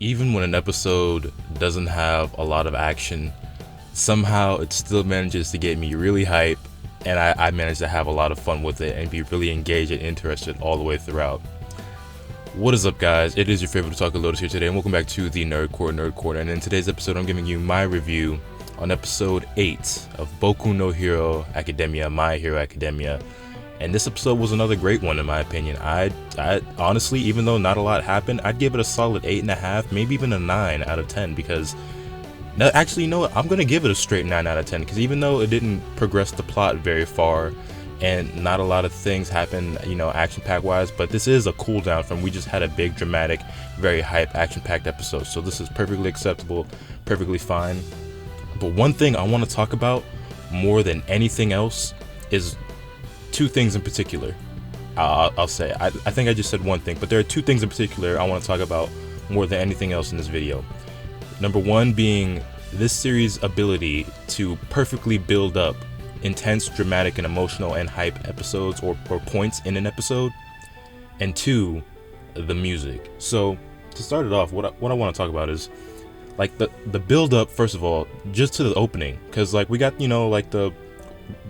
even when an episode doesn't have a lot of action, somehow it still manages to get me really hype, and I manage to have a lot of fun with it and be really engaged and interested all the way throughout. What is up, guys? It is your favorite Otaku Lotus here today, and welcome back to the Nerd Corner. And in today's episode, I'm giving you my review on episode 8 of Boku no Hero Academia, My Hero Academia. And this episode was another great one in my opinion. I honestly, even though not a lot happened, I'd give it a solid 8.5, maybe even a 9 out of 10, because actually, you know what? I'm gonna give it a straight 9 out of 10, because even though it didn't progress the plot very far and not a lot of things happen, you know, action-packed wise, but this is a cool down from we just had a big, dramatic, very hype, action-packed episode. So this is perfectly acceptable, perfectly fine. But one thing I want to talk about more than anything else is two things in particular. I'll say. I think I just said one thing, but there are two things in particular I want to talk about more than anything else in this video. Number one being this series' ability to perfectly build up intense, dramatic, and emotional and hype episodes or points in an episode. And two, the music. So to start it off, what I want to talk about is like the build up, first of all, just to the opening, because like we got, you know, like the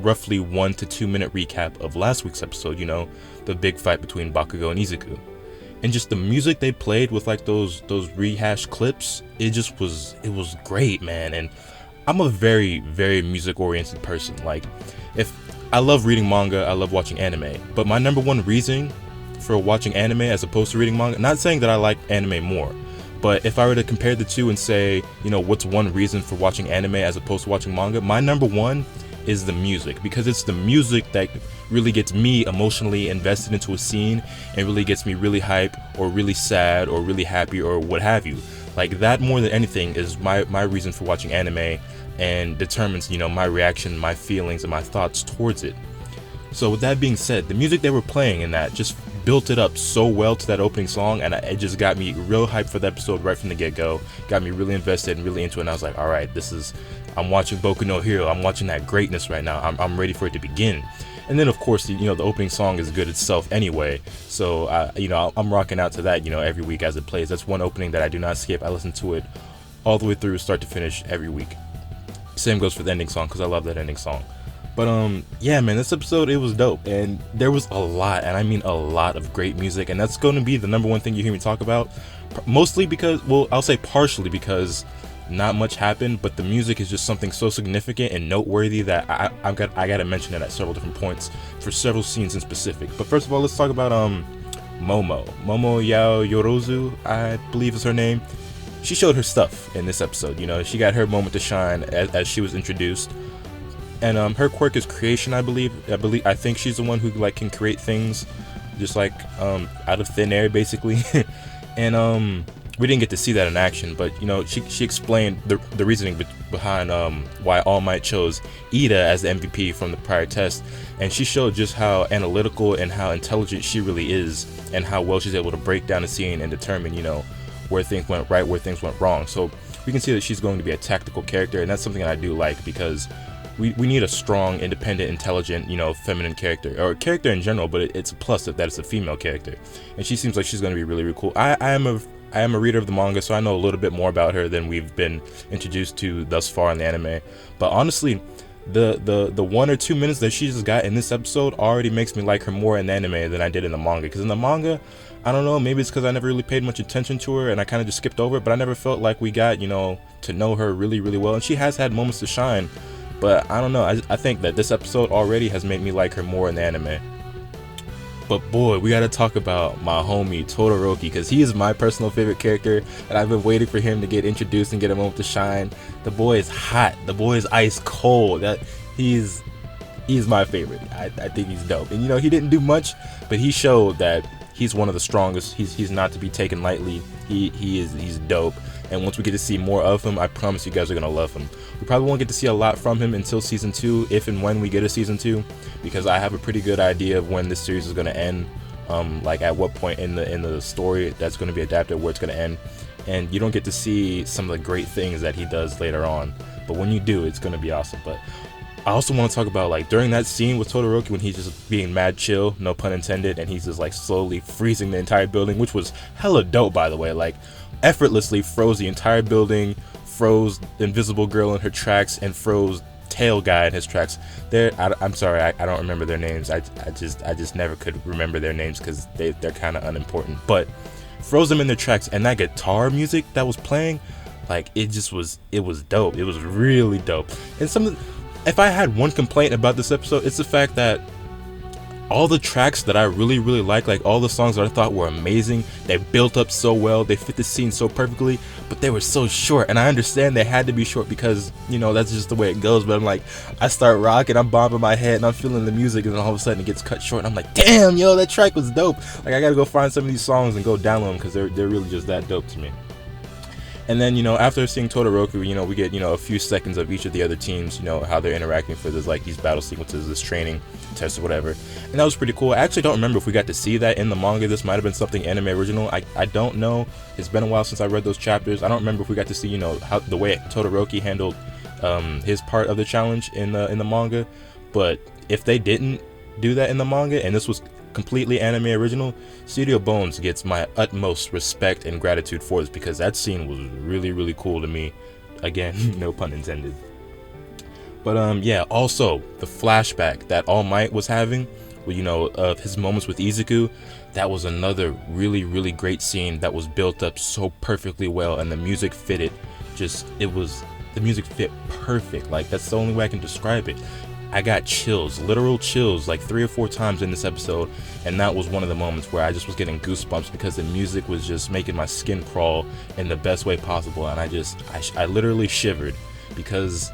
roughly 1 to 2 minute recap of last week's episode, you know, the big fight between Bakugou and Izuku, and just the music they played with like those rehashed clips, it was great, man. And I'm a very, very music oriented person. Like, if I love reading manga, I love watching anime, but my number one reason for watching anime as opposed to reading manga, not saying that I like anime more, but if I were to compare the two and say, you know, what's one reason for watching anime as opposed to watching manga, my number one is the music, because it's the music that really gets me emotionally invested into a scene and really gets me really hype or really sad or really happy or what have you. Like, that more than anything is my reason for watching anime, and determines, you know, my reaction, my feelings, and my thoughts towards it. So with that being said, the music they were playing in that just built it up so well to that opening song, and it just got me real hyped for the episode right from the get-go. Got me really invested and really into it, and I was like, all right, I'm watching Boku no Hero. I'm watching that greatness right now. I'm ready for it to begin. And then of course, you know, the opening song is good itself anyway, so you know, I'm rocking out to that, you know, every week as it plays. That's one opening that I do not skip. I listen to it all the way through, start to finish, every week. Same goes for the ending song, because I love that ending song. But yeah, man, this episode, it was dope, and there was a lot, and I mean a lot of great music, and that's going to be the number one thing you hear me talk about, mostly because, well, I'll say partially because not much happened, but the music is just something so significant and noteworthy that I gotta mention it at several different points for several scenes in specific. But first of all, let's talk about Momo Yao Yorozu, I believe is her name. She showed her stuff in this episode. You know, she got her moment to shine as she was introduced, and her quirk is creation. I think she's the one who like can create things just like out of thin air, basically. And we didn't get to see that in action, but you know, she explained the reasoning behind why All Might chose Ida as the MVP from the prior test, and she showed just how analytical and how intelligent she really is, and how well she's able to break down a scene and determine, you know, where things went right, where things went wrong. So we can see that she's going to be a tactical character, and that's something that I do like, because we need a strong, independent, intelligent, you know, feminine character, or a character in general, but it's a plus that it's a female character, and she seems like she's going to be really, really cool. I am a reader of the manga, so I know a little bit more about her than we've been introduced to thus far in the anime, but honestly, the 1 or 2 minutes that she just got in this episode already makes me like her more in the anime than I did in the manga, because in the manga, I don't know, maybe it's because I never really paid much attention to her and I kind of just skipped over it, but I never felt like we got, you know, to know her really, really well, and she has had moments to shine, but I don't know, I think that this episode already has made me like her more in the anime. But boy, we gotta talk about my homie Todoroki, because he is my personal favorite character, and I've been waiting for him to get introduced and get a moment to shine. The boy is hot, the boy is ice cold. He's my favorite. I think he's dope, and you know, he didn't do much, but he showed that he's one of the strongest. He's not to be taken lightly. He's dope, and once we get to see more of him, I promise you guys are gonna love him. We probably won't get to see a lot from him until season 2, if and when we get a season 2, because I have a pretty good idea of when this series is gonna end, like at what point in the story that's gonna be adapted, where it's gonna end, and you don't get to see some of the great things that he does later on, but when you do, it's gonna be awesome. But I also want to talk about, like, during that scene with Todoroki when he's just being mad chill, no pun intended, and he's just like slowly freezing the entire building, which was hella dope, by the way. Like, effortlessly froze the entire building, froze Invisible Girl in her tracks, and froze Tail Guy in his tracks. I'm sorry, I don't remember their names. I just never could remember their names because they're kind of unimportant. But froze them in their tracks, and that guitar music that was playing, like it was dope. It was really dope. And if I had one complaint about this episode, it's the fact that all the tracks that I really like all the songs that I thought were amazing, they built up so well, they fit the scene so perfectly, but they were so short. And I understand they had to be short because, that's just the way it goes. But I'm like, I start rocking, I'm bobbing my head, and I'm feeling the music, and then all of a sudden it gets cut short, and I'm like, damn, yo, that track was dope. Like, I gotta go find some of these songs and go download them because they're really just that dope to me. And then, after seeing Todoroki, we get, a few seconds of each of the other teams, how they're interacting for this, like, these battle sequences, this training test or whatever. And that was pretty cool. I actually don't remember if we got to see that in the manga. This might have been something anime original. I don't know. It's been a while since I read those chapters. I don't remember if we got to see, how the way Todoroki handled his part of the challenge in the manga. But if they didn't do that in the manga, and this was completely anime original, Studio Bones gets my utmost respect and gratitude for this, because that scene was really cool to me. Again, no pun intended. But yeah, also the flashback that All Might was having, of his moments with Izuku, that was another really great scene that was built up so perfectly well, and the music fitted. The music fit perfect. Like, that's the only way I can describe it. I got chills, literal chills, like 3 or 4 times in this episode, and that was one of the moments where I just was getting goosebumps because the music was just making my skin crawl in the best way possible, and I literally shivered because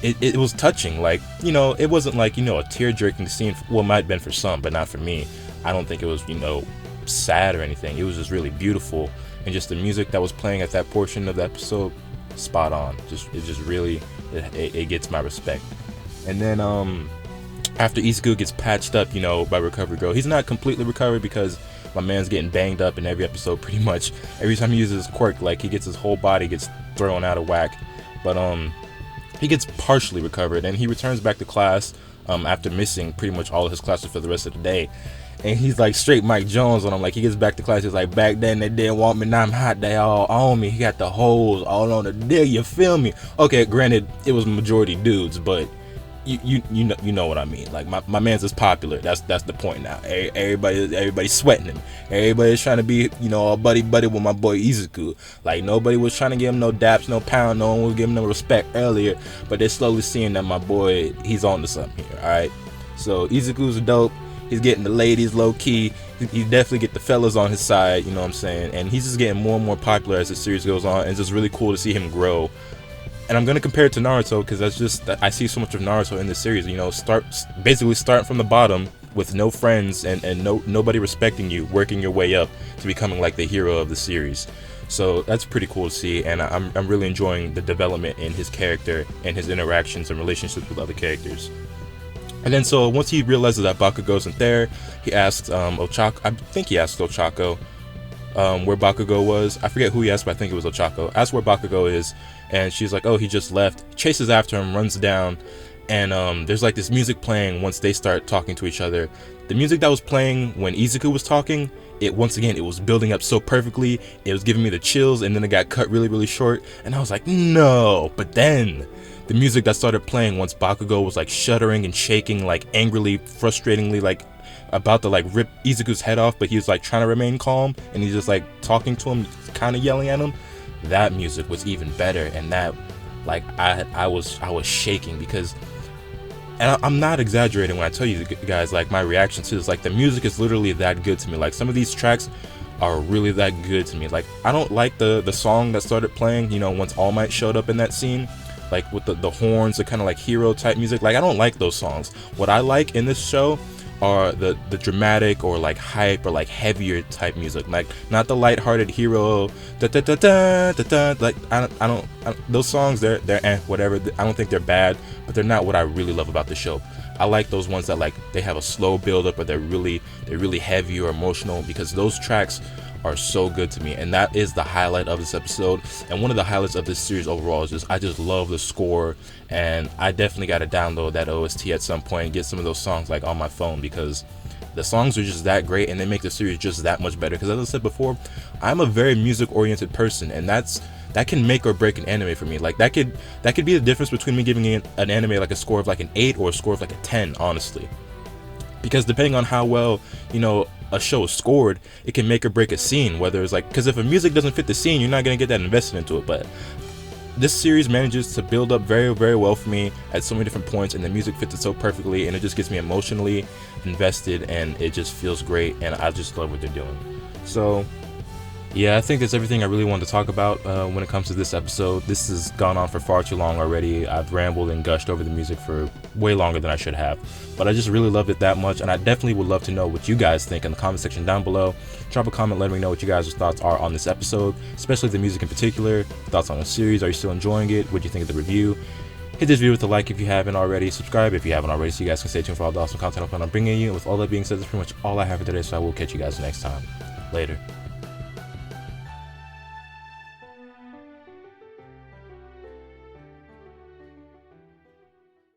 it was touching. Like, it wasn't like, a tear-jerking scene. Well, it might have been for some, but not for me. I don't think it was, sad or anything. It was just really beautiful, and just the music that was playing at that portion of the episode, spot on. It gets my respect. And then after Izuku gets patched up, by Recovery Girl, he's not completely recovered because my man's getting banged up in every episode pretty much. Every time he uses his quirk, like, he gets his whole body gets thrown out of whack. But he gets partially recovered, and he returns back to class after missing pretty much all of his classes for the rest of the day. And he's like straight Mike Jones on him. Like, he gets back to class, he's like, back then they didn't want me, now I'm hot, they all on me. He got the hoes all on the deal, you feel me? Okay, granted, it was majority dudes, but you know what I mean. Like, my man's is popular. That's the point now. Everybody's sweating him. Everybody's trying to be, all buddy with my boy Izuku. Like, nobody was trying to give him no daps, no pound. No one was giving him no respect earlier. But they're slowly seeing that my boy, he's on to something here. All right. So Izuku's dope. He's getting the ladies low key. He definitely get the fellas on his side. You know what I'm saying? And he's just getting more and more popular as the series goes on. And it's just really cool to see him grow. And I'm going to compare it to Naruto because I see so much of Naruto in this series. Basically starting from the bottom with no friends and nobody respecting you, working your way up to becoming like the hero of the series. So that's pretty cool to see, and I'm really enjoying the development in his character and his interactions and relationships with other characters. And then so once he realizes that Bakugou isn't there, he asks Ochako, I think he asked Ochako where Bakugou was. I forget who he asked, but I think it was Ochako. Asked where Bakugou is, and she's like, oh, he just left. Chases after him, runs down, and there's like this music playing once they start talking to each other. The music that was playing when Izuku was talking, it was building up so perfectly. It was giving me the chills, and then it got cut really short, and I was like, no. But then the music that started playing once Bakugou was like shuddering and shaking, like angrily, frustratingly, like about to like rip Izuku's head off, but he was like trying to remain calm, and he's just like talking to him, kind of yelling at him. That music was even better, and that, like, I was shaking because, and I'm not exaggerating when I tell you guys, like, my reaction to this, like, the music is literally that good to me. Like, some of these tracks are really that good to me. Like, I don't like the song that started playing, once All Might showed up in that scene, like with the horns, the kind of like hero type music. Like, I don't like those songs. What I like in this show are the dramatic or like hype or like heavier type music, like not the lighthearted hero da da da da da da. Like, I don't those songs, they're whatever. I don't think they're bad, but they're not what I really love about the show. I like those ones that, like, they have a slow build up, or they're really heavy or emotional, because those tracks are so good to me, and that is the highlight of this episode. And one of the highlights of this series overall is I just love the score, and I definitely got to download that OST at some point and get some of those songs like on my phone, because The songs are just that great, and they make the series just that much better. Because as I said before, I'm a very music-oriented person, and that can make or break an anime for me. Like that could be the difference between me giving an anime like a score of like an 8 or a score of like a 10, honestly. Because depending on how well, you know, a show is scored, it can make or break a scene. Whether it's like, because if a music doesn't fit the scene, you're not gonna get that invested into it. But this series manages to build up very, very well for me at so many different points, and the music fits it so perfectly, and it just gets me emotionally invested, and it just feels great, and I just love what they're doing. So yeah, I think that's everything I really wanted to talk about when it comes to this episode. This has gone on for far too long already. I've rambled and gushed over the music for way longer than I should have, but I just really loved it that much, and I definitely would love to know what you guys think in the comment section down below. Drop a comment, let me know what you guys' thoughts are on this episode, especially the music in particular, thoughts on the series. Are you still enjoying it? What do you think of the review? Hit this video with a like if you haven't already, subscribe if you haven't already, so you guys can stay tuned for all the awesome content I'm bringing you. And with all that being said, that's pretty much all I have for today, so I will catch you guys next time. Later.